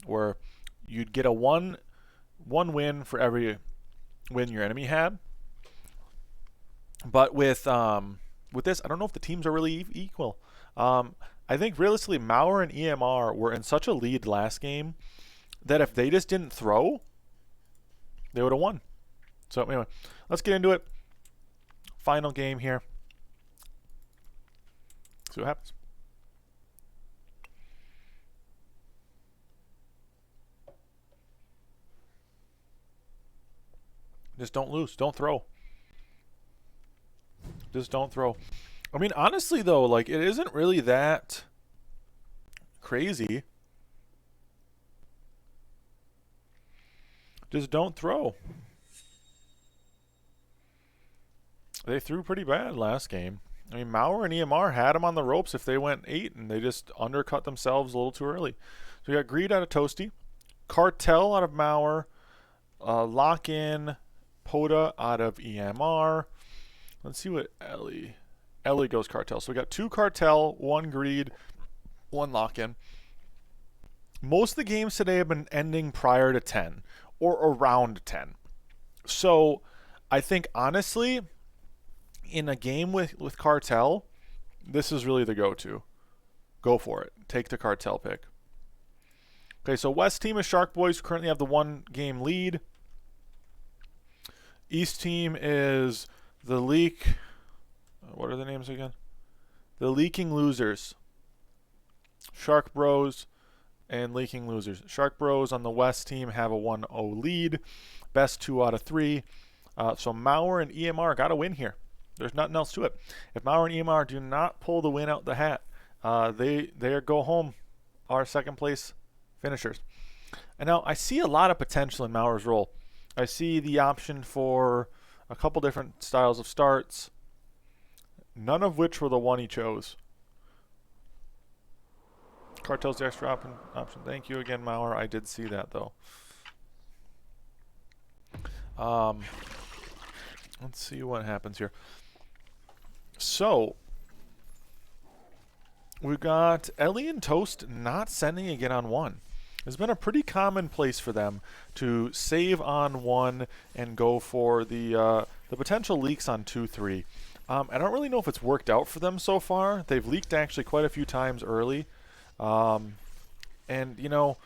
where you'd get a one win for every win your enemy had. But with this, I don't know if the teams are really equal. I think realistically, Mauer and EMR were in such a lead last game that if they just didn't throw, they would have won. So anyway, let's get into it. Final game here. See what happens. Just don't lose. Don't throw. Just don't throw. I mean, honestly, though, like, it isn't really that crazy. Just don't throw. They threw pretty bad last game. I mean, Mauer and EMR had them on the ropes if they went 8, and they just undercut themselves a little too early. So we got Greed out of Toasty, Cartel out of Mauer, Lock In, Poda out of EMR. Let's see what Ellie goes Cartel. So we got 2 Cartel, 1 Greed, 1 Lock In. Most of the games today have been ending prior to 10 or around 10. So I think honestly, in a game with Cartel, this is really the go-to. Go for it. Take the Cartel pick. Okay, so West team is Shark Boys, who currently have the 1-game lead. East team is the Leak. What are the names again? The Leaking Losers. Shark Bros and Leaking Losers. Shark Bros on the West team have a 1-0 lead. Best 2 out of 3. So Mauer and EMR got a win here. There's nothing else to it. If Mauer and EMR do not pull the win out the hat, they go home, our second place finishers. And now I see a lot of potential in Mauer's role. I see the option for a couple different styles of starts, none of which were the one he chose. Cartel's the extra option. Thank you again, Mauer. I did see that, though. Let's see what happens here. So, we've got Ellie and Toast not sending again on 1. It's been a pretty common place for them to save on 1 and go for the potential leaks on 2, 3. I don't really know if it's worked out for them so far. They've leaked actually quite a few times early. And, you know,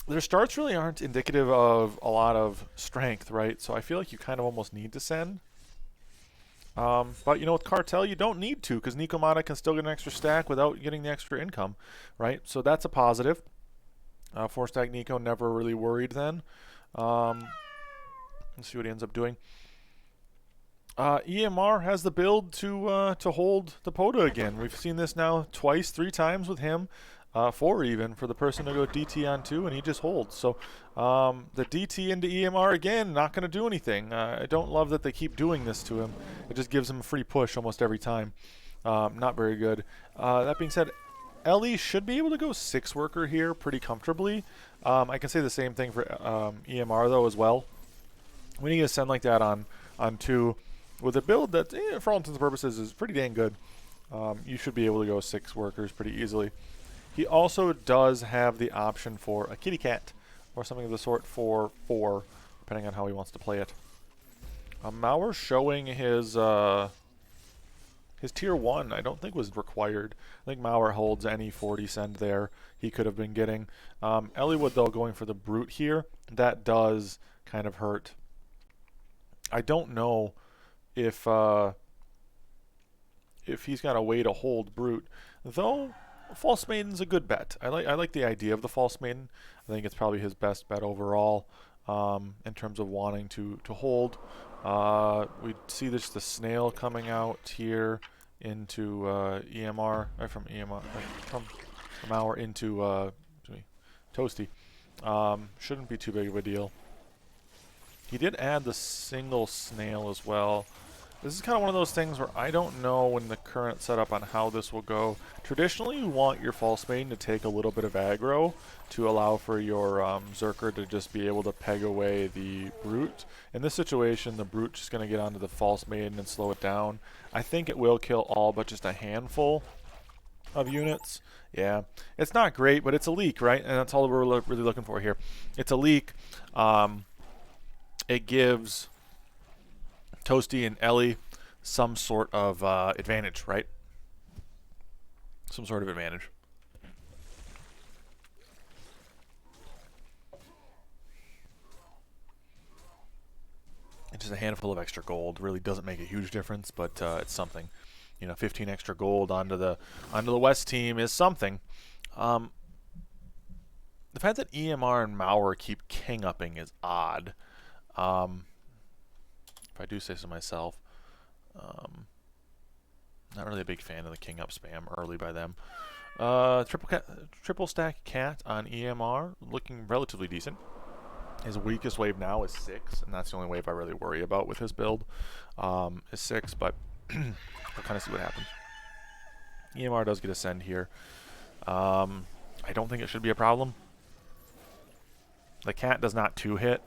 their starts really aren't indicative of a lot of strength, right? So I feel like you kind of almost need to send. But, you know, with Cartel, you don't need to because Nico Mata can still get an extra stack without getting the extra income, right? So that's a positive. 4-stack Nico, never really worried then. Let's see what he ends up doing. EMR has the build to hold the Poda again. We've seen this now twice, 3 times with him. 4 even for the person to go DT on 2, and he just holds. So the DT into EMR again, not going to do anything. I don't love that they keep doing this to him. It just gives him a free push almost every time. Not very good. That being said, Ellie should be able to go 6 worker here pretty comfortably. I can say the same thing for EMR though as well. We need to send like that on 2 with a build that, for all intents and purposes, is pretty dang good. You should be able to go 6 workers pretty easily. He also does have the option for a kitty cat or something of the sort for 4, depending on how he wants to play it. Mauer showing his tier 1 I don't think was required. I think Mauer holds any 40 send there he could have been getting. Elliewood, though, going for the Brute here, that does kind of hurt. I don't know if he's got a way to hold Brute, though. False Maiden's a good bet. I like the idea of the False Maiden. I think it's probably his best bet overall in terms of wanting to hold. We see the snail coming out here into EMR, from EMR, from Mauer into Toasty. Shouldn't be too big of a deal. He did add the single snail as well. This is kind of one of those things where I don't know in the current setup on how this will go. Traditionally, you want your False Maiden to take a little bit of aggro to allow for your Zerker to just be able to peg away the Brute. In this situation, the Brute's just going to get onto the False Maiden and slow it down. I think it will kill all but just a handful of units. Yeah, it's not great, but it's a leak, right? And that's all we're really looking for here. It's a leak. It gives Toasty and Ellie some sort of advantage, right? Some sort of advantage. It's just a handful of extra gold. Really doesn't make a huge difference, but it's something. 15 extra gold onto the West team is something. The fact that EMR and Mauer keep king upping is odd. If I do say so myself. Not really a big fan of the king up spam early by them. Triple stack cat on EMR, looking relatively decent. His weakest wave now is 6, and that's the only wave I really worry about with his build. Is 6, but we'll kind of see what happens. EMR does get a send here. I don't think it should be a problem. The cat does not 2-hit.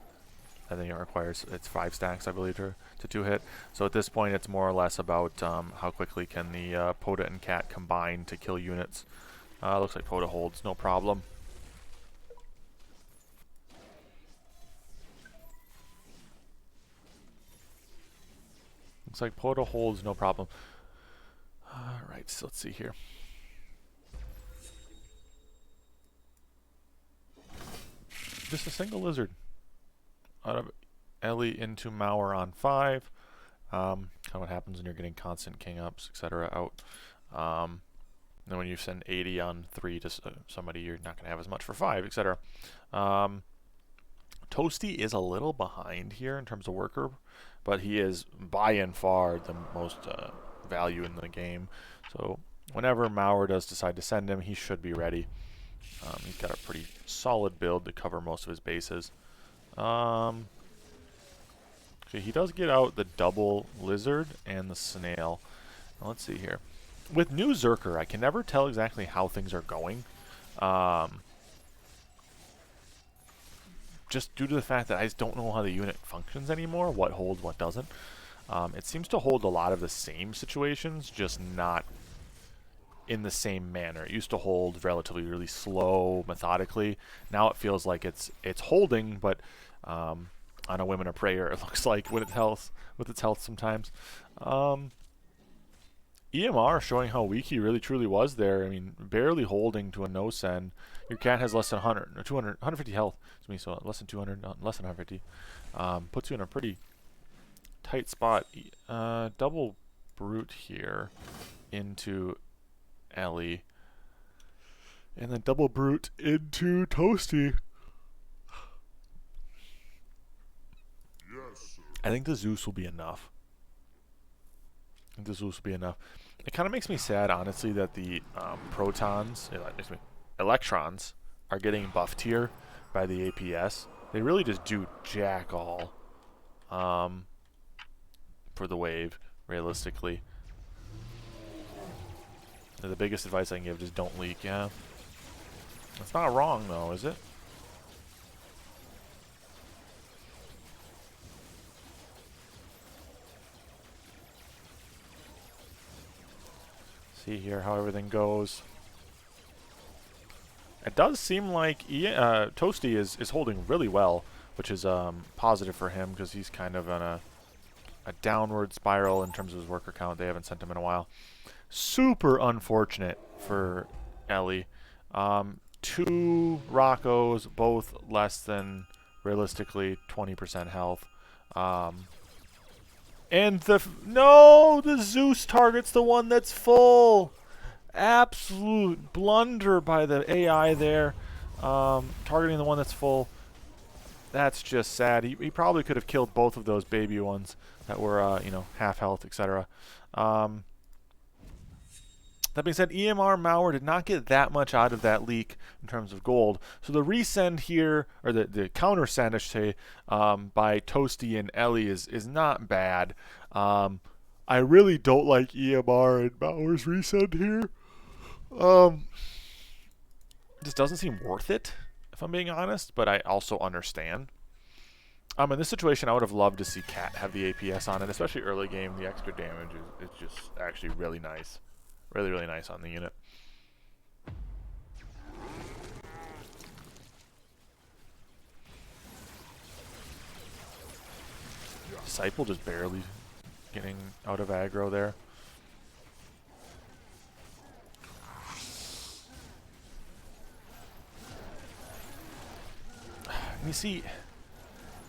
I think it requires, it's 5 stacks, I believe, to 2-hit. So at this point, it's more or less about how quickly can the Poda and cat combine to kill units. Looks like Poda holds, no problem. Looks like Poda holds, no problem. Alright, so let's see here. Just a single lizard. Out of Ellie into Mauer on 5. Kind of what happens when you're getting constant king ups, etc. out. Then when you send 80 on 3 to somebody, you're not going to have as much for 5, etc. Toasty is a little behind here in terms of worker, but he is by and far the most value in the game. So whenever Mauer does decide to send him, he should be ready. He's got a pretty solid build to cover most of his bases. Okay, he does get out the double lizard and the snail. Now, let's see here. With new Zerker, I can never tell exactly how things are going. Just due to the fact that I just don't know how the unit functions anymore, what holds, what doesn't. It seems to hold a lot of the same situations, just not in the same manner. It used to hold relatively really slow, methodically. Now it feels like it's holding, but on a Women of Prayer, it looks like with its health sometimes. EMR showing how weak he really truly was there. I mean, barely holding to a no send. Your cat has less than 100 or 200, 150 health. So less than 200, less than 150. Puts you in a pretty tight spot. Double brute here into Ellie, and then double brute into Toasty. Yes, I think the Zeus will be enough. It kind of makes me sad, honestly, that the protons, electrons, are getting buffed here by the APS. They really just do jack all for the wave, realistically. The biggest advice I can give is don't leak. Yeah, that's not wrong though, is it? See here how everything goes. It does seem like Toasty is holding really well, which is positive for him because he's kind of on a downward spiral in terms of his worker count. They haven't sent him in a while. Super unfortunate for Ellie. 2 Roccos, both less than, realistically, 20% health. And the Zeus targets the one that's full. Absolute blunder by the AI there. Targeting the one that's full. That's just sad. He probably could have killed both of those baby ones that were, half health, etc. That being said, EMR Mauer did not get that much out of that leak in terms of gold. So the resend here, or the counter send, I should say, by Toasty and Ellie is not bad. I really don't like EMR and Mauer's resend here. This doesn't seem worth it, if I'm being honest, but I also understand. In this situation, I would have loved to see Cat have the APS on it, especially early game. The extra damage is just actually really nice. Really, really nice on the unit. Disciple just barely getting out of aggro there. You see,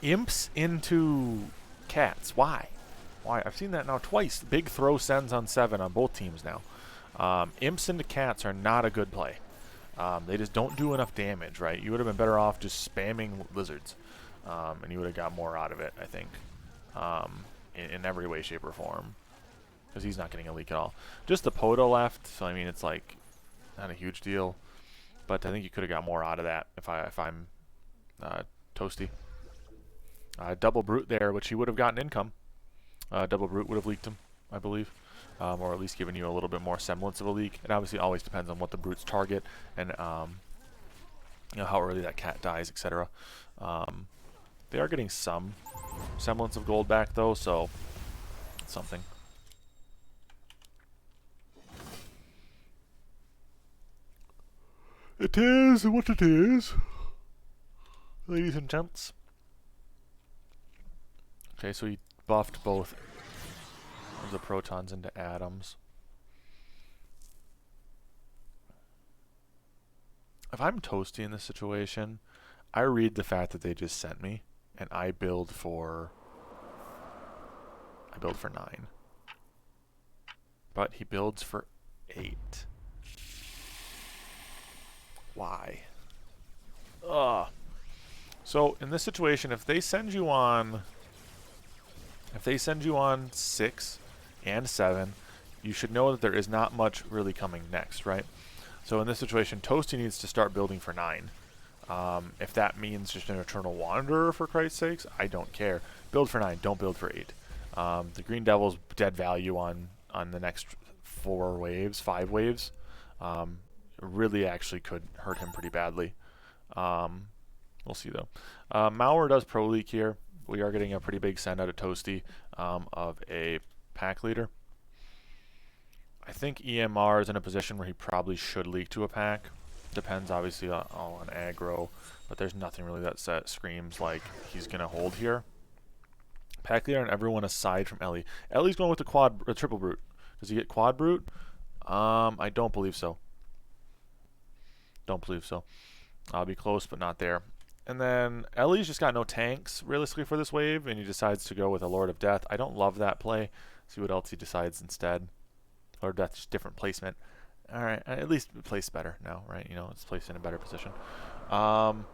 imps into cats. Why? Why? I've seen that now twice. Big throw sends on 7 on both teams now. Imps into cats are not a good play. They just don't do enough damage, right? You would have been better off just spamming lizards, and you would have got more out of it, I think, in every way, shape, or form. Because he's not getting a leak at all. Just the Poto left, so I mean, it's like not a huge deal. But I think you could have got more out of that if I'm Toasty. Double Brute there, which he would have gotten income. Double Brute would have leaked him, I believe. Or at least given you a little bit more semblance of a leak. It obviously always depends on what the Brute's target and you know, how early that cat dies, etc. They are getting some semblance of gold back, though, so it's something. It is what it is, ladies and gents. Okay, so he buffed both of the protons into atoms. If I'm Toasty in this situation, I read the fact that they just sent me, and I build for 9. But he builds for 8. Why? Ugh. So in this situation, if they send you on 6 and 7, you should know that there is not much really coming next, right? So in this situation, Toasty needs to start building for 9. If that means just an Eternal Wanderer, for Christ's sakes, I don't care. Build for 9, don't build for 8. The Green Devil's dead value on the next 5 waves. Really actually could hurt him pretty badly. We'll see, though. Mauer does Pro Leak here. We are getting a pretty big send out of Toasty of a pack leader. I think EMR is in a position where he probably should leak to a pack. Depends, obviously, all on aggro, but there's nothing really that screams like he's going to hold here. Pack leader on everyone aside from Ellie. Ellie's going with the triple brute. Does he get quad brute? I don't believe so. Don't believe so. I'll be close, but not there. And then Ellie's just got no tanks, realistically, for this wave, and he decides to go with a Lord of Death. I don't love that play. See what else he decides instead. Lord of Death, just different placement. All right, at least placed better now, right? You know, it's placed in a better position. And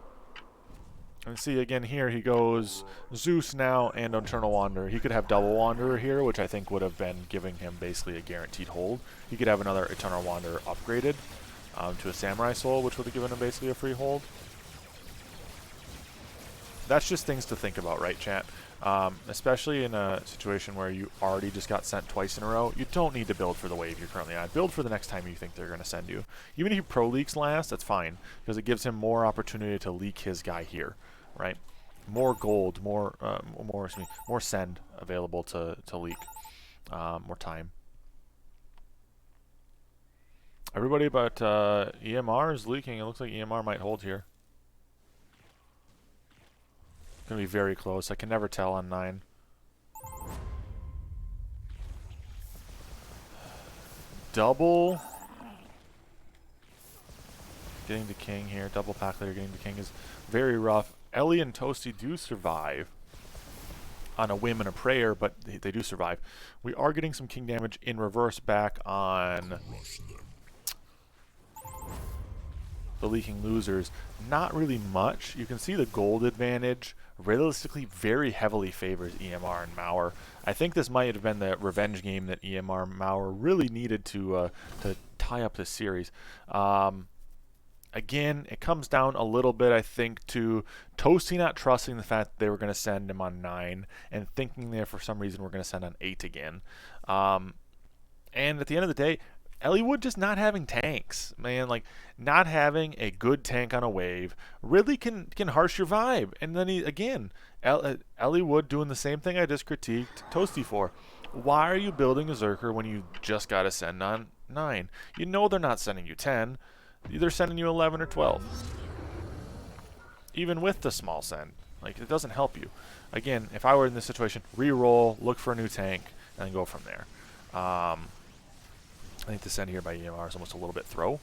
see, again, here he goes Zeus now and Eternal Wanderer. He could have double Wanderer here, which I think would have been giving him basically a guaranteed hold. He could have another Eternal Wanderer upgraded to a Samurai Soul, which would have given him basically a free hold. That's just things to think about, right, chat? Especially in a situation where you already just got sent twice in a row. You don't need to build for the wave you're currently on. Build for the next time you think they're going to send you. Even if he pro leaks last, that's fine, because it gives him more opportunity to leak his guy here, right? More gold, more send available to leak, more time. Everybody but EMR is leaking. It looks like EMR might hold here. Gonna be very close. I can never tell on 9. Double getting to king here. Double pack leader getting to king is very rough. Ellie and Toasty do survive on a whim and a prayer, but they do survive. We are getting some king damage in reverse back on the leaking losers. Not really much. You can see the gold advantage realistically very heavily favors EMR and Mauer. I think this might have been the revenge game that EMR and Mauer really needed to tie up this series. Again, it comes down a little bit, I think, to Toasty not trusting the fact that they were going to send him on 9 and thinking there for some reason we're going to send on 8 again. And at the end of the day, Elliewood just not having tanks, man, like not having a good tank on a wave really can harsh your vibe. And then Elliewood doing the same thing I just critiqued Toasty for. Why are you building a Zerker when you just got to send on 9? You know they're not sending you 10. They're sending you 11 or 12. Even with the small send. Like, it doesn't help you. Again, if I were in this situation, re-roll, look for a new tank, and then go from there. I think the send here by EMR is almost a little bit throw.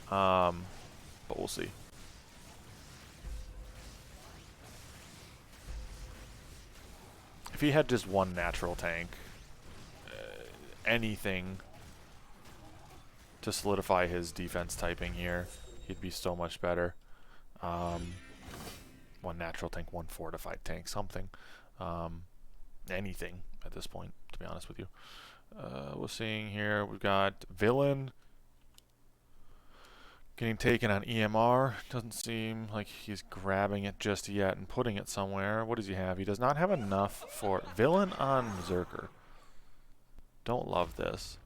But we'll see. If he had just one natural tank, anything to solidify his defense typing here, he'd be so much better. One natural tank, one fortified tank, something. Anything at this point, to be honest with you. We're seeing here, we've got Villain getting taken on EMR. Doesn't seem like he's grabbing it just yet and putting it somewhere. What does he have? He does not have enough for Villain on Zerker. Don't love this.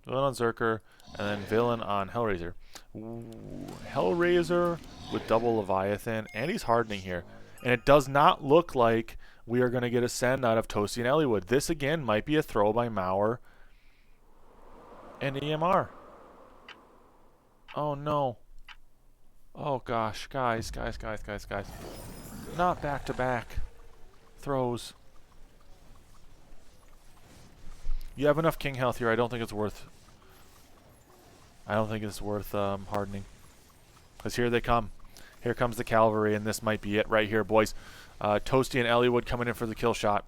Villain on Zerker, and then Villain on Hellraiser. Ooh, Hellraiser with double Leviathan, and he's hardening here. And it does not look like we are going to get a send out of Toasty and Elliowood. This, again, might be a throw by Mauer and EMR. Oh, no. Oh, gosh. Guys. Not back-to-back throws. You have enough king health here. I don't think it's worth hardening. Because here they come. Here comes the cavalry, and this might be it right here, boys. Toasty and Elliowood coming in for the kill shot.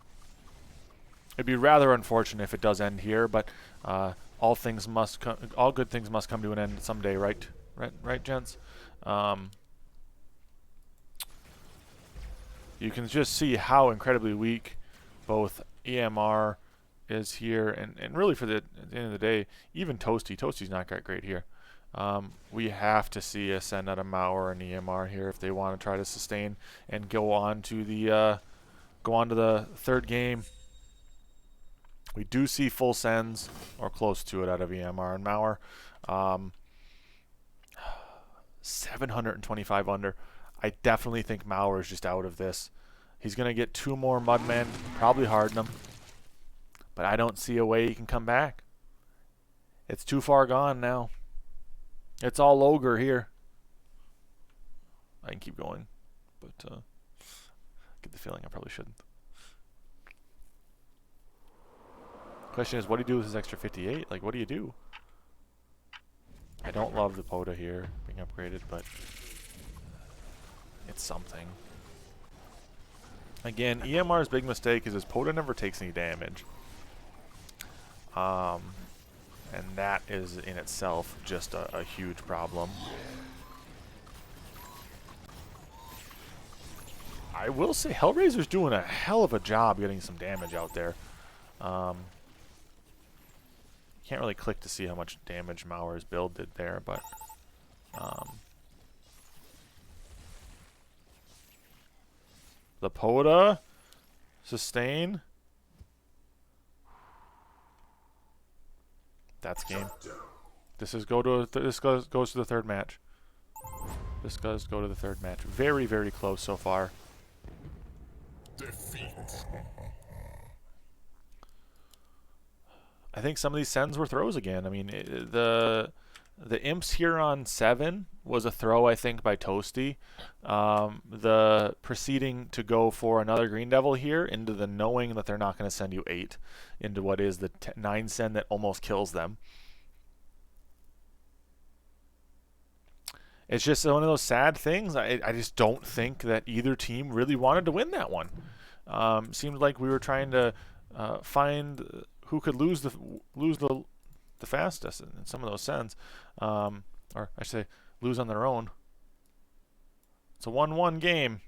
It'd be rather unfortunate if it does end here, but all good things must come to an end someday, right? Right, gents? You can just see how incredibly weak both EMR is here, and really at the end of the day, even Toasty's not got great here. We have to see a send out of Mauer and EMR here if they want to try to sustain and go on to the third game. We do see full sends or close to it out of EMR and Mauer. 725 under. I definitely think Mauer is just out of this. He's going to get 2 more Mudmen, probably harden him. But I don't see a way he can come back. It's too far gone now. It's all ogre here. I can keep going, but I get the feeling I probably shouldn't. Question is, what do you do with his extra 58? Like, what do you do? I don't love the POTA here being upgraded, but it's something. Again, EMR's big mistake is his POTA never takes any damage. And that is in itself just a huge problem. I will say Hellraiser's doing a hell of a job getting some damage out there. Can't really click to see how much damage Mauer's build did there, but the POTA sustain. That's game. This goes to the third match. This does go to the third match. Very, very close so far. Defeat. I think some of these sends were throws again. I mean, the imps here on 7 was a throw, I think, by Toasty. The proceeding to go for another Green Devil here into the knowing that they're not going to send you 8 into what is the 9 send that almost kills them. It's just one of those sad things. I just don't think that either team really wanted to win that one. Seemed like we were trying to find who could lose the fastest in some of those sends, or I should say lose on their own. It's a 1-1 game.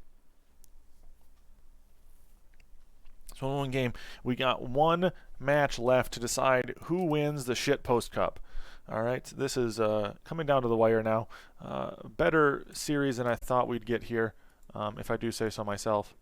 It's a 1-1 game. We got one match left to decide who wins the Shitpost Cup. All right, this is coming down to the wire now. Better series than I thought we'd get here, if I do say so myself.